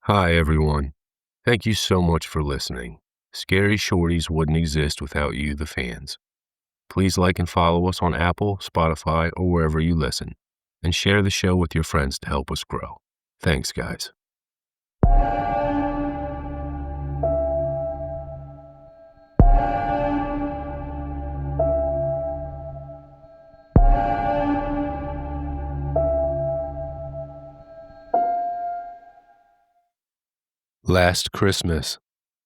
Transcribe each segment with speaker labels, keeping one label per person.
Speaker 1: Hi, everyone. Thank you so much for listening. Scary Shorties wouldn't exist without you, the fans. Please like and follow us on Apple, Spotify, or wherever you listen, and share the show with your friends to help us grow. Thanks, guys. Last Christmas,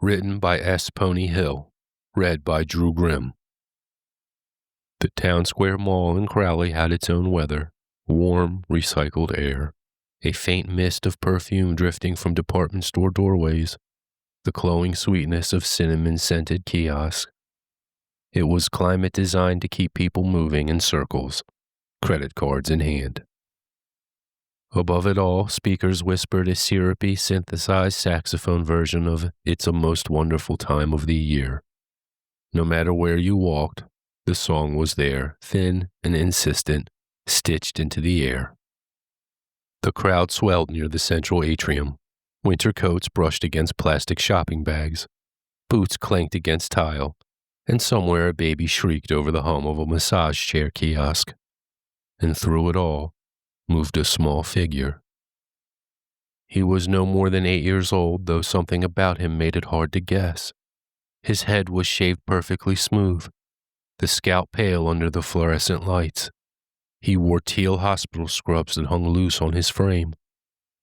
Speaker 1: written by S. Pony Hill, read by Drew Grimm. The Town Square Mall in Crowley had its own weather, warm, recycled air, a faint mist of perfume drifting from department store doorways, the cloying sweetness of cinnamon-scented kiosks. It was climate designed to keep people moving in circles, credit cards in hand. Above it all, speakers whispered a syrupy, synthesized saxophone version of It's a Most Wonderful Time of the Year. No matter where you walked, the song was there, thin and insistent, stitched into the air. The crowd swelled near the central atrium. Winter coats brushed against plastic shopping bags. Boots clanked against tile, and somewhere a baby shrieked over the hum of a massage chair kiosk. And through it all moved a small figure. He was no more than 8 years old, though something about him made it hard to guess. His head was shaved perfectly smooth, the scalp pale under the fluorescent lights. He wore teal hospital scrubs that hung loose on his frame,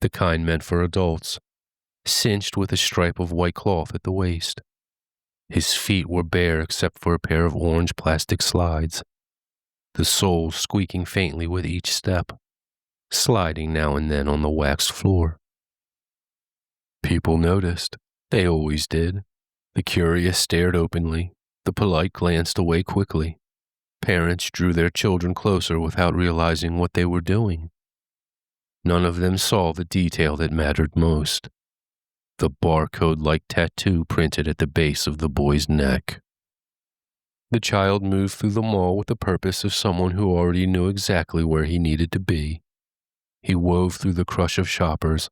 Speaker 1: the kind meant for adults, cinched with a stripe of white cloth at the waist. His feet were bare except for a pair of orange plastic slides, the soles squeaking faintly with each step, sliding now and then on the waxed floor. People noticed. They always did. The curious stared openly. The polite glanced away quickly. Parents drew their children closer without realizing what they were doing. None of them saw the detail that mattered most. The barcode-like tattoo printed at the base of the boy's neck. The child moved through the mall with the purpose of someone who already knew exactly where he needed to be. He wove through the crush of shoppers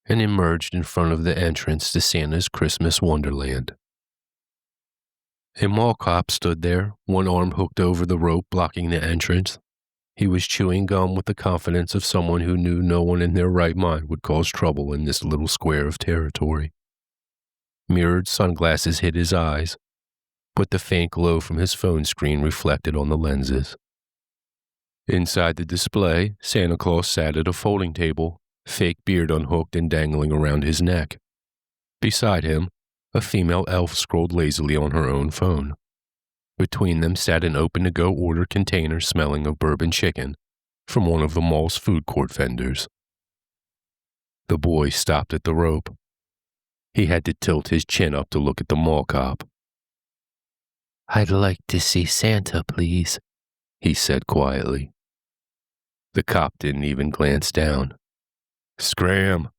Speaker 1: and emerged in front of the entrance to Santa's Christmas Wonderland. A mall cop stood there, one arm hooked over the rope blocking the entrance. He was chewing gum with the confidence of someone who knew no one in their right mind would cause trouble in this little square of territory. Mirrored sunglasses hid his eyes, but the faint glow from his phone screen reflected on the lenses. Inside the display, Santa Claus sat at a folding table, fake beard unhooked and dangling around his neck. Beside him, a female elf scrolled lazily on her own phone. Between them sat an open-to-go order container smelling of bourbon chicken from one of the mall's food court vendors. The boy stopped at the rope. He had to tilt his chin up to look at the mall cop. "I'd like to see Santa, please," he said quietly. The cop didn't even glance down. "Scram!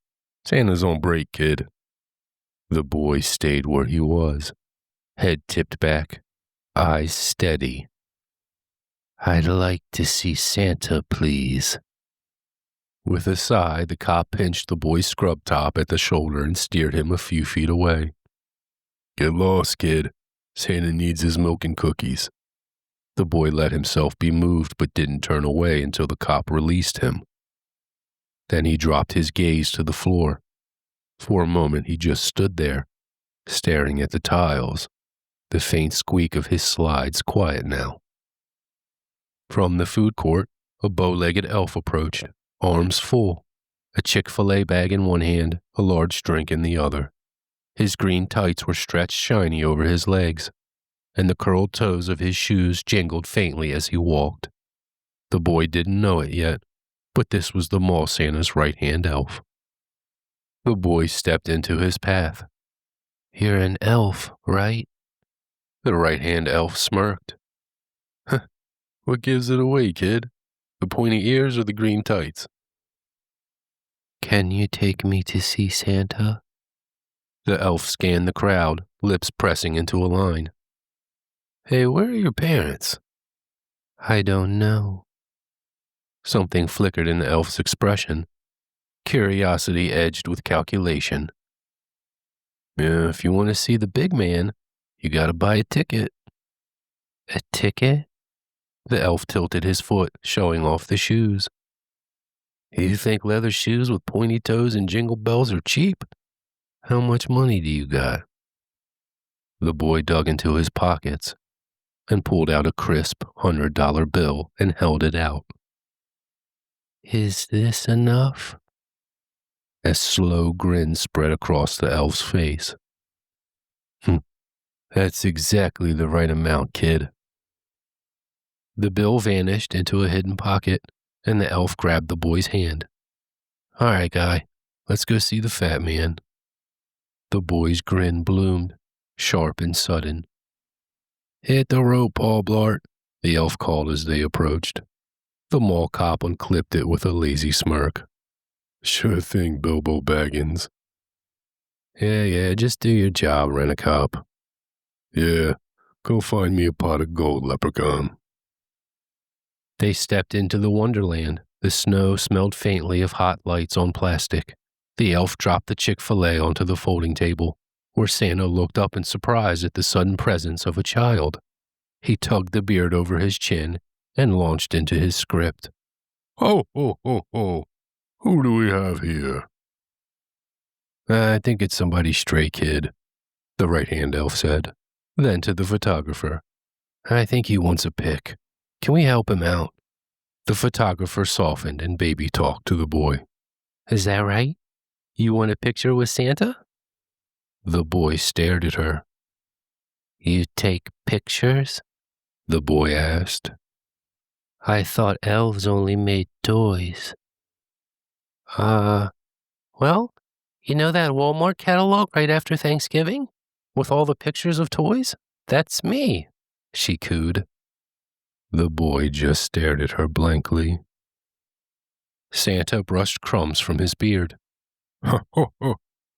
Speaker 1: Santa's on break, kid." The boy stayed where he was, head tipped back, eyes steady. "I'd like to see Santa, please." With a sigh, the cop pinched the boy's scrub top at the shoulder and steered him a few feet away. "Get lost, kid. Santa needs his milk and cookies." The boy let himself be moved but didn't turn away until the cop released him. Then he dropped his gaze to the floor. For a moment he just stood there, staring at the tiles, the faint squeak of his slides quiet now. From the food court, a bow-legged elf approached, arms full, a Chick-fil-A bag in one hand, a large drink in the other. His green tights were stretched shiny over his legs, and the curled toes of his shoes jingled faintly as he walked. The boy didn't know it yet, but this was the mall Santa's right-hand elf. The boy stepped into his path. "You're an elf, right?" The right-hand elf smirked. "What gives it away, kid? The pointy ears or the green tights?" "Can you take me to see Santa?" The elf scanned the crowd, lips pressing into a line. "Hey, where are your parents?" "I don't know." Something flickered in the elf's expression. Curiosity edged with calculation. Yeah, if you want to see the big man, you gotta buy a ticket. A ticket? The elf tilted his foot, showing off the shoes. You think leather shoes with pointy toes and jingle bells are cheap? How much money do you got? The boy dug into his pockets and pulled out a crisp $100 bill and held it out. Is this enough? A slow grin spread across the elf's face. That's exactly the right amount, kid. The bill vanished into a hidden pocket, and the elf grabbed the boy's hand. All right, guy, let's go see the fat man. The boy's grin bloomed, sharp and sudden. Hit the rope, Paul Blart, the elf called as they approached. The mall cop unclipped it with a lazy smirk. Sure thing, Bilbo Baggins. Yeah, just do your job, Rent-A-Cop. Yeah, go find me a pot of gold, Leprechaun. They stepped into the Wonderland. The snow smelled faintly of hot lights on plastic. The elf dropped the Chick-fil-A onto the folding table, where Santa looked up in surprise at the sudden presence of a child. He tugged the beard over his chin and launched into his script. Ho, ho, ho, ho. Who do we have here? I think it's somebody's stray kid, the right-hand elf said. Then to the photographer. I think he wants a pic. Can we help him out? The photographer softened and baby talked to the boy. Is that right? You want a picture with Santa? The boy stared at her. You take pictures? The boy asked. I thought elves only made toys. Well, you know that Walmart catalog right after Thanksgiving? With all the pictures of toys? That's me, she cooed. The boy just stared at her blankly. Santa brushed crumbs from his beard.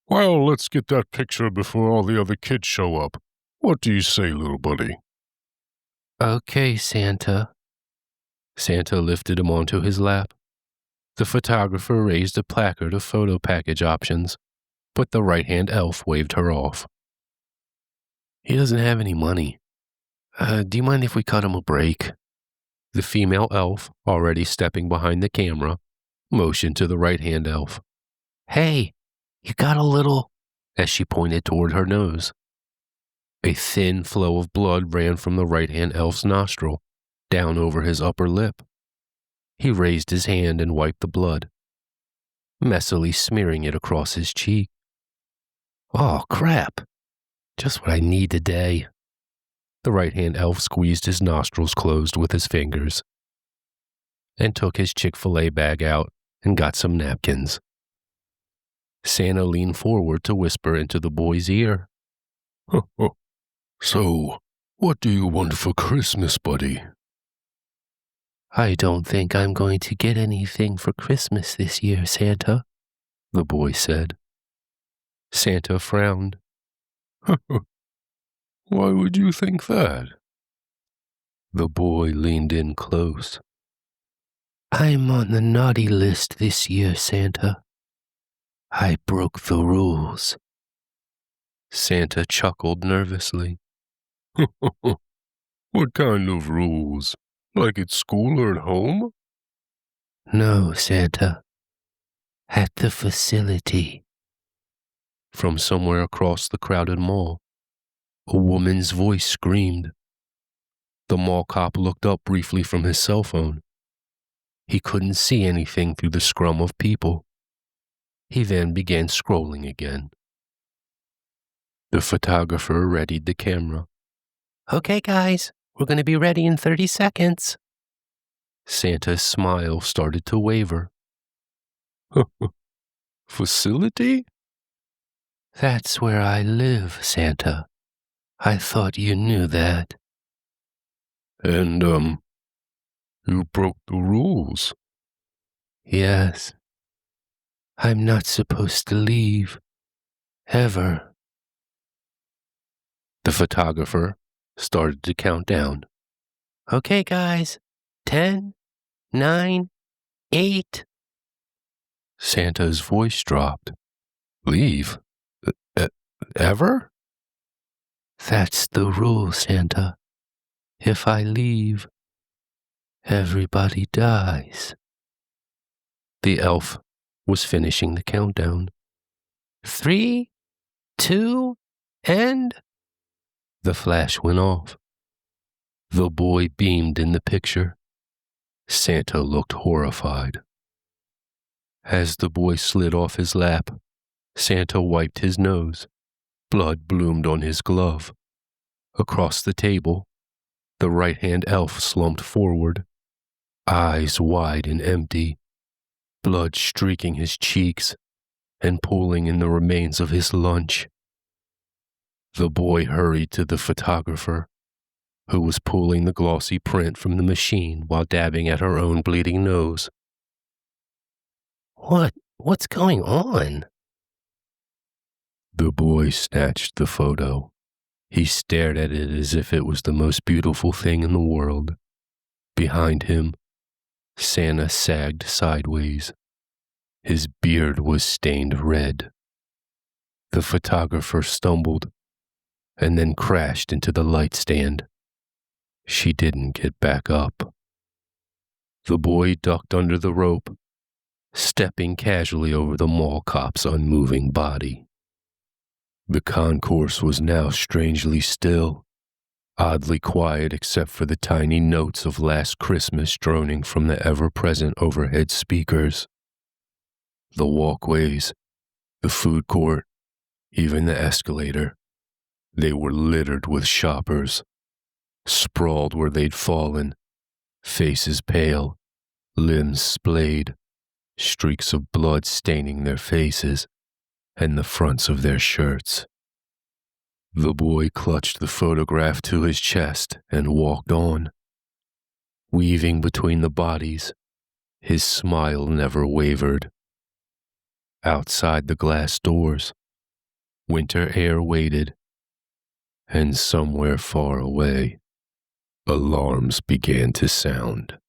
Speaker 1: Well, let's get that picture before all the other kids show up. What do you say, little buddy? Okay, Santa. Santa lifted him onto his lap. The photographer raised a placard of photo package options, but the right-hand elf waved her off. He doesn't have any money. Do you mind if we cut him a break? The female elf, already stepping behind the camera, motioned to the right-hand elf. Hey, you got a little, as she pointed toward her nose. A thin flow of blood ran from the right-hand elf's nostril, down over his upper lip. He raised his hand and wiped the blood, messily smearing it across his cheek. Oh, crap. Just what I need today. The right-hand elf squeezed his nostrils closed with his fingers and took his Chick-fil-A bag out and got some napkins. Santa leaned forward to whisper into the boy's ear. So, what do you want for Christmas, buddy? I don't think I'm going to get anything for Christmas this year, Santa, the boy said. Santa frowned. Why would you think that? The boy leaned in close. I'm on the naughty list this year, Santa. I broke the rules. Santa chuckled nervously. What kind of rules? Like at school or at home? No, Santa. At the facility. From somewhere across the crowded mall, a woman's voice screamed. The mall cop looked up briefly from his cell phone. He couldn't see anything through the scrum of people. He then began scrolling again. The photographer readied the camera. Okay, guys, we're going to be ready in 30 seconds. Santa's smile started to waver. Facility? That's where I live, Santa. I thought you knew that. And, you broke the rules. Yes. I'm not supposed to leave. Ever. The photographer started to count down. Okay, guys. 10, 9, 8. Santa's voice dropped. Leave? Ever? That's the rule, Santa. If I leave, everybody dies. The elf was finishing the countdown. 3, 2, and... The flash went off. The boy beamed in the picture. Santa looked horrified. As the boy slid off his lap, Santa wiped his nose. Blood bloomed on his glove. Across the table, the right-hand elf slumped forward, eyes wide and empty, blood streaking his cheeks and pooling in the remains of his lunch. The boy hurried to the photographer, who was pulling the glossy print from the machine while dabbing at her own bleeding nose. What's going on? The boy snatched the photo. He stared at it as if it was the most beautiful thing in the world. Behind him, Santa sagged sideways. His beard was stained red. The photographer stumbled and then crashed into the light stand. She didn't get back up. The boy ducked under the rope, stepping casually over the mall cop's unmoving body. The concourse was now strangely still, oddly quiet except for the tiny notes of Last Christmas droning from the ever-present overhead speakers. The walkways, the food court, even the escalator, they were littered with shoppers, sprawled where they'd fallen, faces pale, limbs splayed, streaks of blood staining their faces and the fronts of their shirts. The boy clutched the photograph to his chest and walked on. Weaving between the bodies, his smile never wavered. Outside the glass doors, winter air waited, and somewhere far away, alarms began to sound.